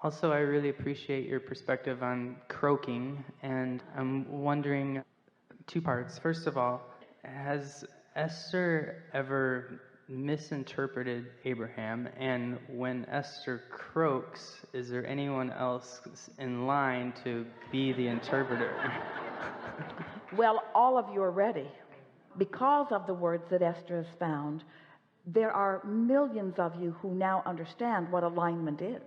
Also, I really appreciate your perspective on croaking, and I'm wondering two parts. First of all, has Esther ever misinterpreted Abraham? And when Esther croaks, is there anyone else in line to be the interpreter? Well, all of you are ready. Because of the words that Esther has found, there are millions of you who now understand what alignment is.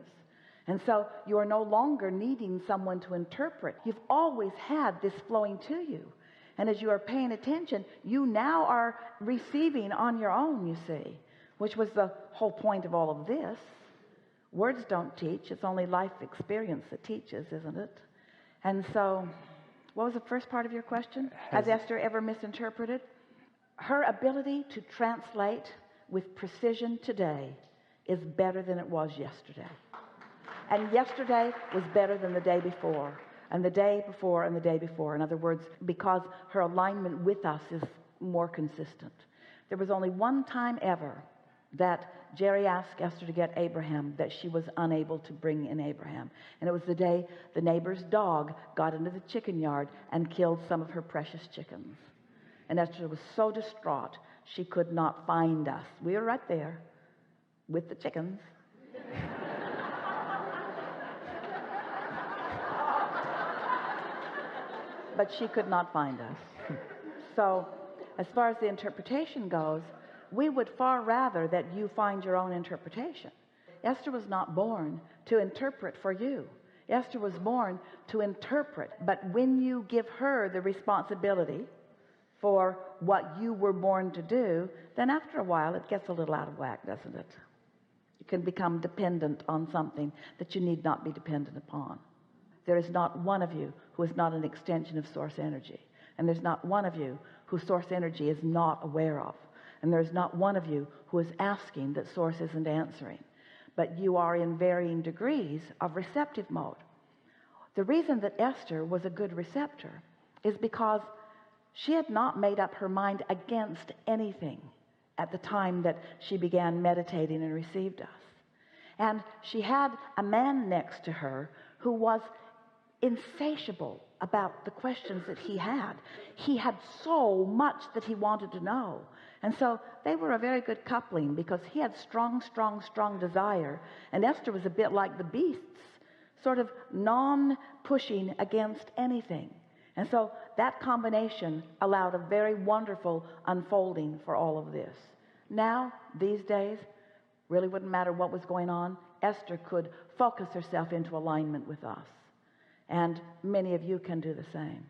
And so you are no longer needing someone to interpret. You've always had this flowing to you. And as you are paying attention, you now are receiving on your own, you see, which was the whole point of all of this. Words don't teach. It's only life experience that teaches, isn't it? And so, what was the first part of your question? Has Esther ever misinterpreted? Her ability to translate with precision today is better than it was yesterday. And yesterday was better than the day before, and the day before, and the day before. In other words, because her alignment with us is more consistent. There was only one time ever that Jerry asked Esther to get Abraham that she was unable to bring in Abraham. And it was the day the neighbor's dog got into the chicken yard and killed some of her precious chickens. And Esther was so distraught, she could not find us. We were right there with the chickens. But she could not find us. So as far as the interpretation goes, we would far rather that you find your own interpretation. Esther was not born to interpret for you. Esther was born to interpret. But when you give her the responsibility for what you were born to do, then after a while it gets a little out of whack, doesn't it? You can become dependent on something that you need not be dependent upon. There is not one of you who is not an extension of source energy. And there's not one of you who source energy is not aware of. And there's not one of you who is asking that source isn't answering. But you are in varying degrees of receptive mode. The reason that Esther was a good receptor is because she had not made up her mind against anything at the time that she began meditating and received us. And she had a man next to her who was insatiable about the questions that he had. He had so much that he wanted to know. And so they were a very good coupling, because he had strong desire, and Esther was a bit like the beasts, sort of non-pushing against anything. And so that combination allowed a very wonderful unfolding for all of this. Now, these days, really wouldn't matter what was going on. Esther could focus herself into alignment with us. And many of you can do the same.